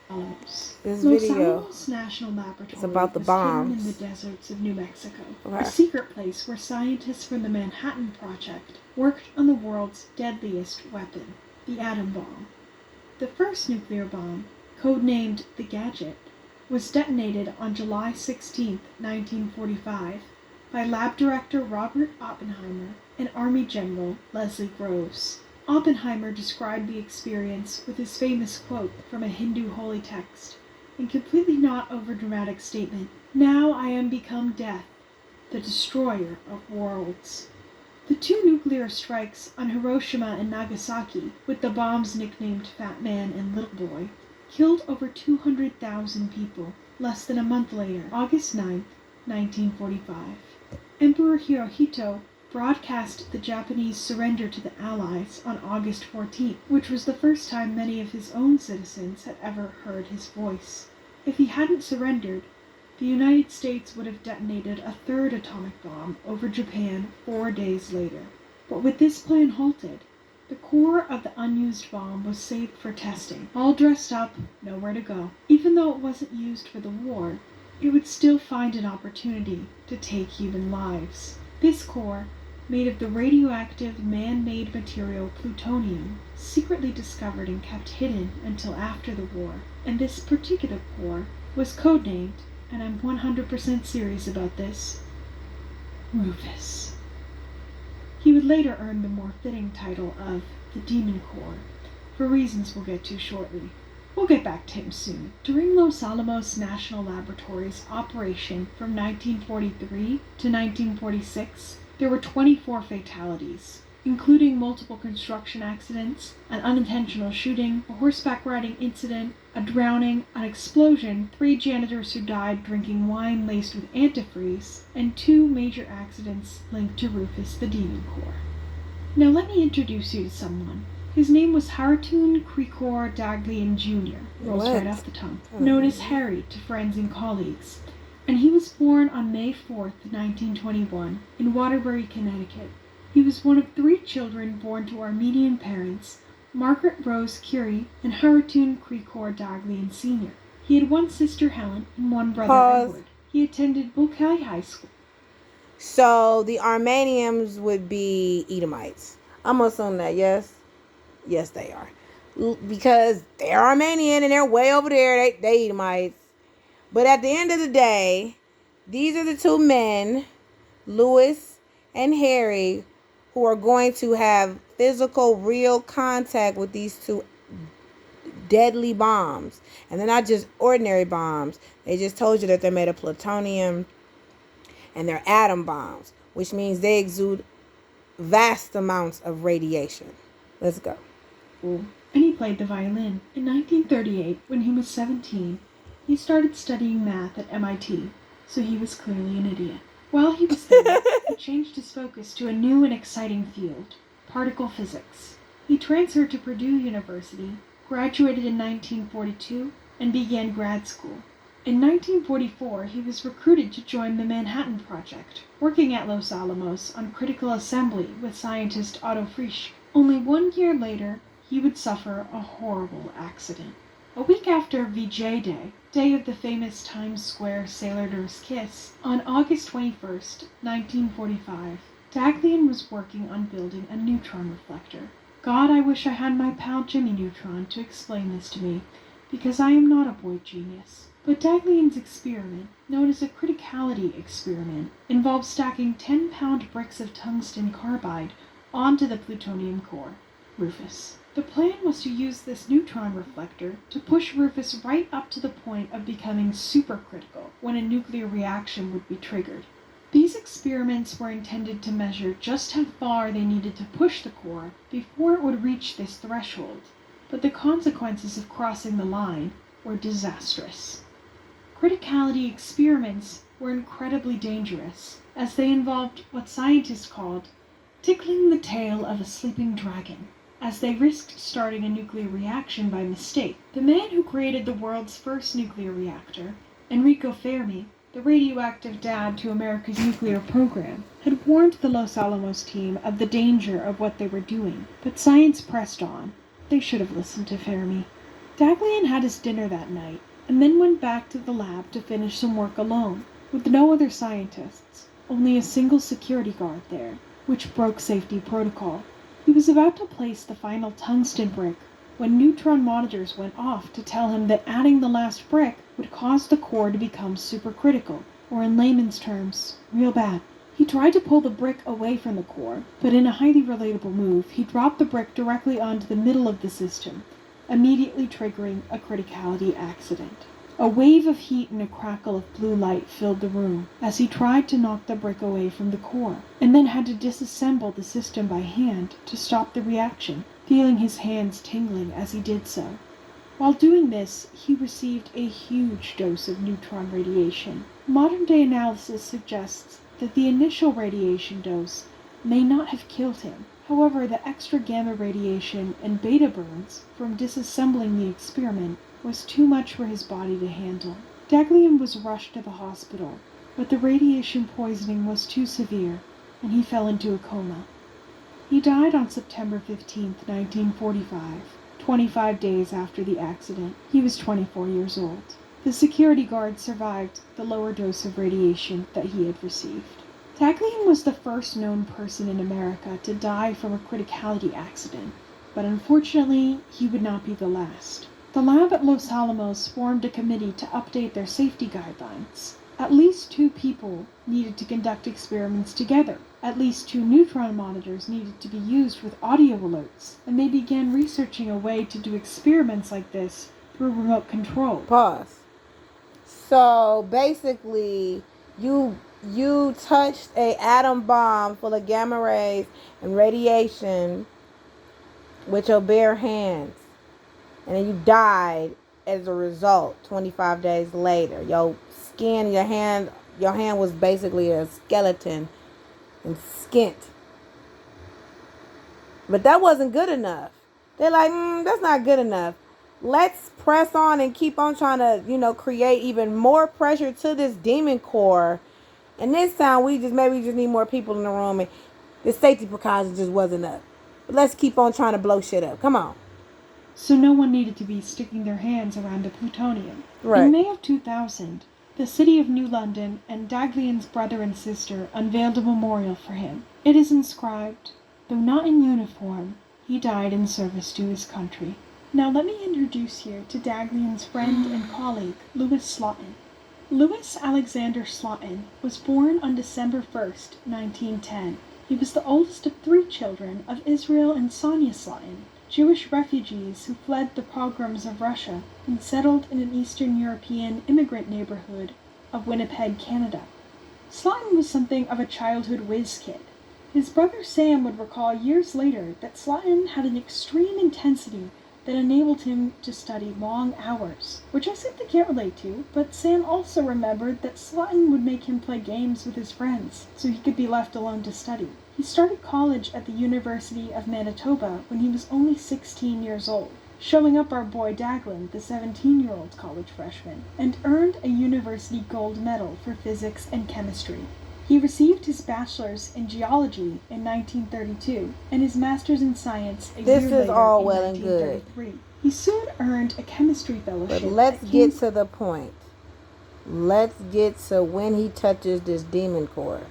Alamos. This Los video Alamos National Laboratory is about the was hidden in bombs. the deserts of New Mexico, Okay. a secret place where scientists from the Manhattan Project worked on the world's deadliest weapon, the atom bomb. The first nuclear bomb, codenamed the Gadget, was detonated on July 16, 1945, by Lab Director Robert Oppenheimer and Army General Leslie Groves. Oppenheimer described the experience with his famous quote from a Hindu holy text, and completely not overdramatic statement, "Now I am become death, the destroyer of worlds." The two nuclear strikes on Hiroshima and Nagasaki, with the bombs nicknamed Fat Man and Little Boy, killed over 200,000 people less than a month later, August 9, 1945. Emperor Hirohito broadcast the Japanese surrender to the Allies on August 14, which was the first time many of his own citizens had ever heard his voice. If he hadn't surrendered, the United States would have detonated a third atomic bomb over Japan 4 days later. But with this plan halted, the core of the unused bomb was saved for testing. All dressed up, nowhere to go. Even though it wasn't used for the war, it would still find an opportunity to take human lives. This core, made of the radioactive man-made material plutonium, secretly discovered and kept hidden until after the war, and this particular core was codenamed, and I'm 100% serious about this, Rufus. He would later earn the more fitting title of the Demon Core, for reasons we'll get to shortly. We'll get back to him soon. During Los Alamos National Laboratory's operation from 1943 to 1946, there were 24 fatalities, including multiple construction accidents, an unintentional shooting, a horseback riding incident, a drowning, an explosion, 3 janitors who died drinking wine laced with antifreeze, and 2 major accidents linked to Rufus the Demon Core. Now let me introduce you to someone. His name was Hartoon Krikor Daglian Jr., rolls right off the tongue, known as Harry to friends and colleagues, and he was born on May 4, 1921, in Waterbury, Connecticut. He was one of 3 children born to Armenian parents, Margaret Rose Curie and Hartoon Krikor Daglian Sr. He had one sister, Helen, and one brother, Edward. He attended Bull Kelly High School. So the Armenians would be Edomites. I'm assuming that, yes? Yes, they are. Because they're Armenian and they're way over there. They Edomites. But at the end of the day, these are the 2 men, Louis and Harry, who are going to have physical, real contact with these 2 deadly bombs. And they're not just ordinary bombs. They just told you that they're made of plutonium and they're atom bombs, which means they exude vast amounts of radiation. Let's go. And he played the violin. In 1938, when he was 17, he started studying math at MIT, so he was clearly an idiot. While he was there, he changed his focus to a new and exciting field, particle physics. He transferred to Purdue University, graduated in 1942, and began grad school. In 1944, he was recruited to join the Manhattan Project, working at Los Alamos on critical assembly with scientist Otto Frisch. Only 1 year later, he would suffer a horrible accident. A week after VJ Day, day of the famous Times Square sailor nurse kiss, on August 21st, 1945, Daglian was working on building a neutron reflector. God, I wish I had my pal Jimmy Neutron to explain this to me, because I am not a boy genius. But Daglian's experiment, known as a criticality experiment, involved stacking 10-pound bricks of tungsten carbide onto the plutonium core, Rufus. The plan was to use this neutron reflector to push Rufus right up to the point of becoming supercritical when a nuclear reaction would be triggered. These experiments were intended to measure just how far they needed to push the core before it would reach this threshold, but the consequences of crossing the line were disastrous. Criticality experiments were incredibly dangerous, as they involved what scientists called tickling the tail of a sleeping dragon, as they risked starting a nuclear reaction by mistake. The man who created the world's first nuclear reactor, Enrico Fermi, the radioactive dad to America's nuclear program, had warned the Los Alamos team of the danger of what they were doing, but science pressed on. They should have listened to Fermi. Daghlian had his dinner that night, and then went back to the lab to finish some work alone, with no other scientists, only a single security guard there, which broke safety protocol. He was about to place the final tungsten brick when neutron monitors went off to tell him that adding the last brick would cause the core to become supercritical, or in layman's terms, real bad. He tried to pull the brick away from the core, but in a highly relatable move, he dropped the brick directly onto the middle of the system, immediately triggering a criticality accident. A wave of heat and a crackle of blue light filled the room as he tried to knock the brick away from the core, and then had to disassemble the system by hand to stop the reaction, feeling his hands tingling as he did so. While doing this, he received a huge dose of neutron radiation. Modern-day analysis suggests that the initial radiation dose may not have killed him. However, the extra gamma radiation and beta burns from disassembling the experiment was too much for his body to handle. Daghlian was rushed to the hospital, but the radiation poisoning was too severe, and he fell into a coma. He died on September 15, 1945, 25 days after the accident. He was 24 years old. The security guard survived the lower dose of radiation that he had received. Daghlian was the first known person in America to die from a criticality accident, but unfortunately, he would not be the last. The lab at Los Alamos formed a committee to update their safety guidelines. At least 2 people needed to conduct experiments together. At least 2 neutron monitors needed to be used with audio alerts, and they began researching a way to do experiments like this through remote control. Pause. So basically, you touched a atom bomb full of gamma rays and radiation with your bare hands, and then you died as a result 25 days later. Your skin, your hand was basically a skeleton and skint. But that wasn't good enough. They're like, that's not good enough. Let's press on and keep on trying to, create even more pressure to this demon core. And this time we just need more people in the room, and the safety precautions just wasn't up. But let's keep on trying to blow shit up. Come on. So no one needed to be sticking their hands around the plutonium. Right. In May of 2000, the city of New London and Daghlian's brother and sister unveiled a memorial for him. It is inscribed, "Though not in uniform, he died in service to his country." Now let me introduce you to Daghlian's friend and colleague, Louis Slotin. Louis Alexander Slotin was born on December 1st, 1910. He was the oldest of 3 children of Israel and Sonia Slotin, Jewish refugees who fled the pogroms of Russia and settled in an Eastern European immigrant neighborhood of Winnipeg, Canada. Slotin was something of a childhood whiz kid. His brother Sam would recall years later that Slotin had an extreme intensity that enabled him to study long hours, which I simply can't relate to, but Sam also remembered that Slotin would make him play games with his friends so he could be left alone to study. He started college at the University of Manitoba when he was only 16 years old, showing up our boy Daghlian, the 17-year-old college freshman, and earned a university gold medal for physics and chemistry. He received his bachelor's in geology in 1932 and his master's in science a year later all in well and good. 1933. He soon earned a chemistry fellowship. But let's get to the point. Let's get to when he touches this demon core.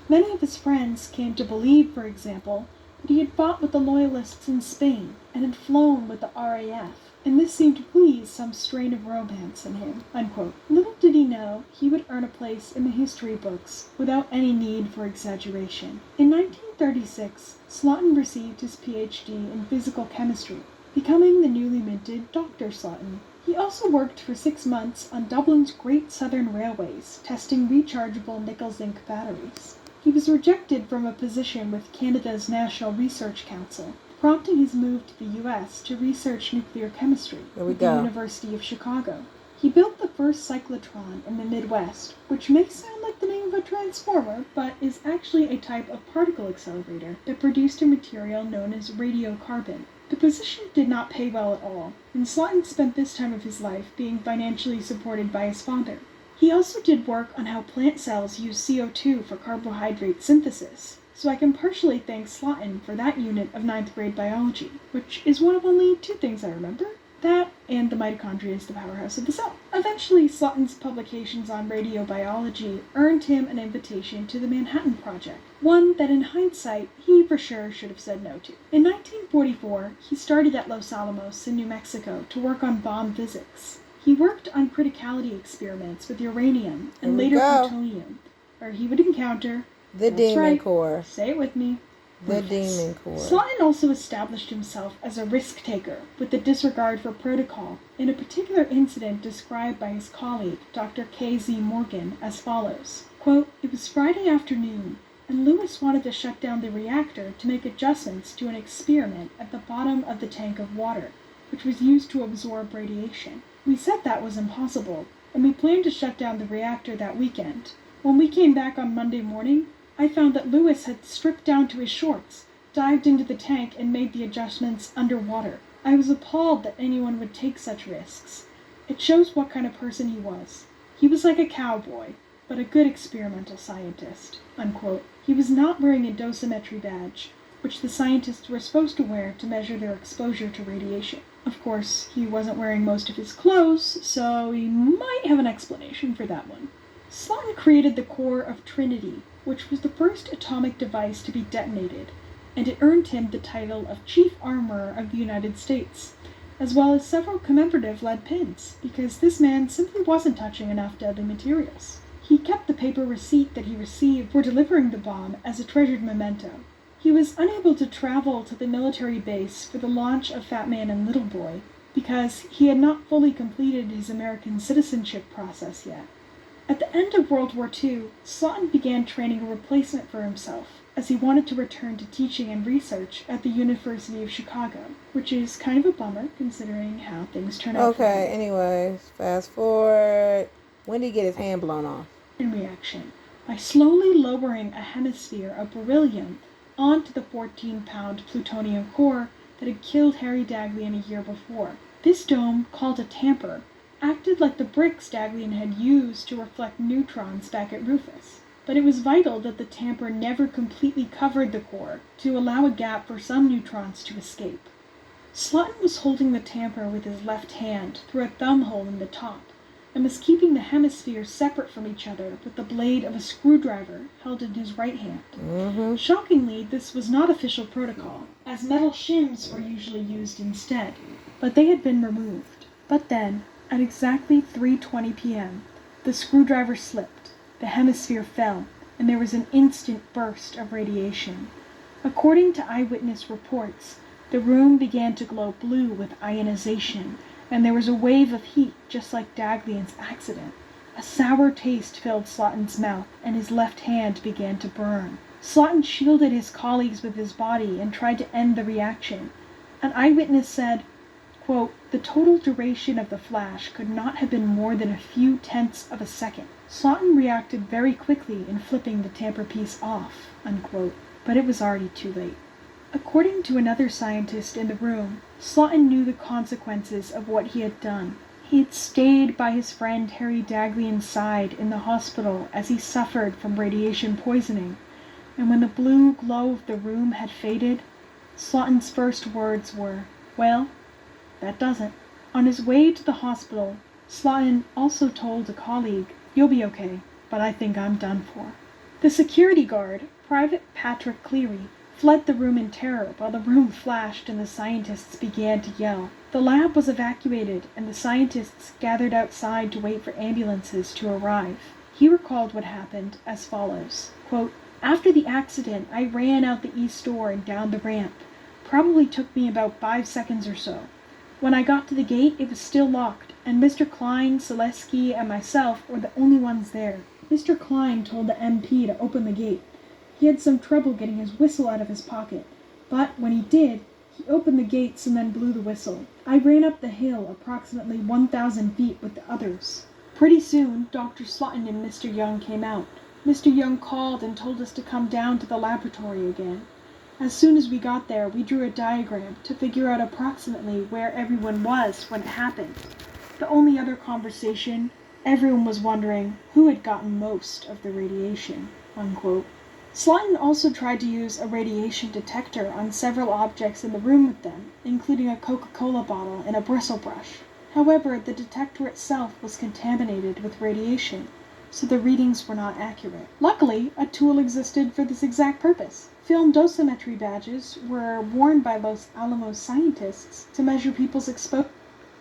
Many of his friends came to believe, for example, that he had fought with the Loyalists in Spain and had flown with the RAF, and this seemed to please some strain of romance in him, unquote. Little did he know he would earn a place in the history books without any need for exaggeration. In 1936, Slotin received his PhD in physical chemistry, becoming the newly minted Dr. Slotin. He also worked for 6 months on Dublin's Great Southern Railways, testing rechargeable nickel-zinc batteries. He was rejected from a position with Canada's National Research Council, prompting his move to the U.S. to research nuclear chemistry at the University of Chicago. He built the first cyclotron in the Midwest, which may sound like the name of a transformer, but is actually a type of particle accelerator that produced a material known as radiocarbon. The position did not pay well at all, and Slotin spent this time of his life being financially supported by his father. He also did work on how plant cells use CO2 for carbohydrate synthesis, so I can partially thank Slotin for that unit of 9th grade biology, which is one of only 2 things I remember. That and the mitochondria is the powerhouse of the cell. Eventually, Slaughton's publications on radiobiology earned him an invitation to the Manhattan Project, one that in hindsight he for sure should have said no to. In 1944, he started at Los Alamos in New Mexico to work on bomb physics. He worked on criticality experiments with uranium and later plutonium, where he would encounter the Demon Core. Say it with me. The Demon Core. Slaughton also established himself as a risk-taker with the disregard for protocol in a particular incident described by his colleague, Dr. K.Z. Morgan, as follows. Quote, "It was Friday afternoon, and Lewis wanted to shut down the reactor to make adjustments to an experiment at the bottom of the tank of water, which was used to absorb radiation. We said that was impossible, and we planned to shut down the reactor that weekend. When we came back on Monday morning, I found that Lewis had stripped down to his shorts, dived into the tank, and made the adjustments underwater. I was appalled that anyone would take such risks. It shows what kind of person he was. He was like a cowboy, but a good experimental scientist." Unquote. He was not wearing a dosimetry badge, which the scientists were supposed to wear to measure their exposure to radiation. Of course, he wasn't wearing most of his clothes, so he might have an explanation for that one. Slaughton created the core of Trinity, which was the first atomic device to be detonated, and it earned him the title of Chief Armorer of the United States, as well as several commemorative lead pins, because this man simply wasn't touching enough deadly materials. He kept the paper receipt that he received for delivering the bomb as a treasured memento. He was unable to travel to the military base for the launch of Fat Man and Little Boy, because he had not fully completed his American citizenship process yet. At the end of World War II, Slaughton began training a replacement for himself, as he wanted to return to teaching and research at the University of Chicago, which is kind of a bummer considering how things turn out. Okay, anyways, fast forward. When did he get his hand blown off? In reaction, by slowly lowering a hemisphere of beryllium onto the 14-pound plutonium core that had killed Harry Daghlian a year before. This dome, called a tamper, acted like the bricks Daghlian had used to reflect neutrons back at Rufus. But it was vital that the tamper never completely covered the core to allow a gap for some neutrons to escape. Slaughton was holding the tamper with his left hand through a thumb hole in the top, and was keeping the hemispheres separate from each other with the blade of a screwdriver held in his right hand. Shockingly, this was not official protocol, as metal shims were usually used instead, but they had been removed. But then, at exactly 3:20 p.m., the screwdriver slipped, the hemisphere fell, and there was an instant burst of radiation. According to eyewitness reports, the room began to glow blue with ionization, and there was a wave of heat just like Daghlian's accident. A sour taste filled Slaughton's mouth, and his left hand began to burn. Slaughton shielded his colleagues with his body and tried to end the reaction. An eyewitness said, quote, "The total duration of the flash could not have been more than a few tenths of a second. Slaughton reacted very quickly in flipping the tamper piece off," unquote, but it was already too late. According to another scientist in the room, Slaughton knew the consequences of what he had done. He had stayed by his friend Harry Daghlian's side in the hospital as he suffered from radiation poisoning, and when the blue glow of the room had faded, Slaughton's first words were, "Well, that does it." On his way to the hospital, Slaughton also told a colleague, "You'll be okay, but I think I'm done for." The security guard, Private Patrick Cleary, fled the room in terror while the room flashed and the scientists began to yell. The lab was evacuated and the scientists gathered outside to wait for ambulances to arrive. He recalled what happened as follows, quote, "After the accident, I ran out the east door and down the ramp. Probably took me about 5 seconds or so. When I got to the gate, it was still locked, and Mr. Klein, Selesky, and myself were the only ones there. Mr. Klein told the MP to open the gate. He had some trouble getting his whistle out of his pocket, but when he did, he opened the gates and then blew the whistle. I ran up the hill approximately 1,000 feet with the others. Pretty soon, Dr. Slaughton and Mr. Young came out. Mr. Young called and told us to come down to the laboratory again. As soon as we got there, we drew a diagram to figure out approximately where everyone was when it happened. The only other conversation, everyone was wondering who had gotten most of the radiation," unquote. Slayton also tried to use a radiation detector on several objects in the room with them, including a Coca-Cola bottle and a bristle brush. However, the detector itself was contaminated with radiation, so the readings were not accurate. Luckily, a tool existed for this exact purpose. Film dosimetry badges were worn by Los Alamos scientists to measure people's exposure.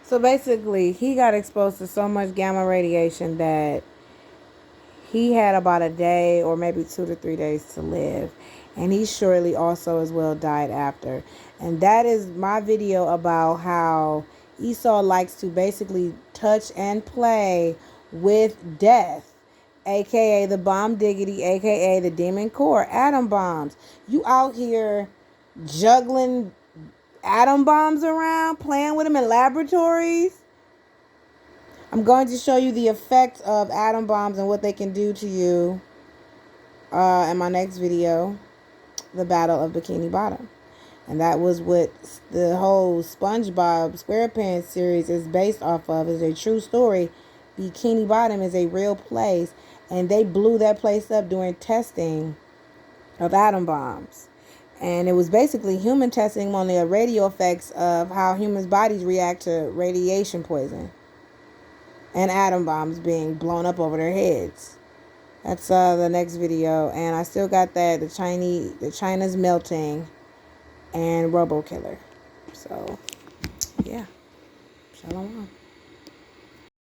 So basically, he got exposed to so much gamma radiation that he had about a day or maybe 2 to 3 days to live. And he surely also as well died after. And that is my video about how Esau likes to basically touch and play with death, aka the bomb diggity, aka the demon core, atom bombs. You out here juggling atom bombs around, playing with them in laboratories. I'm going to show you the effect of atom bombs and what they can do to you in my next video, the Battle of Bikini Bottom. And that was what the whole SpongeBob SquarePants series is based off of. It's a true story. Bikini Bottom is a real place, and they blew that place up during testing of atom bombs. And it was basically human testing on the radio effects of how humans' bodies react to radiation poison and atom bombs being blown up over their heads. That's the next video. And I still got that, the China's melting and Robo Killer. So, yeah. Shalom.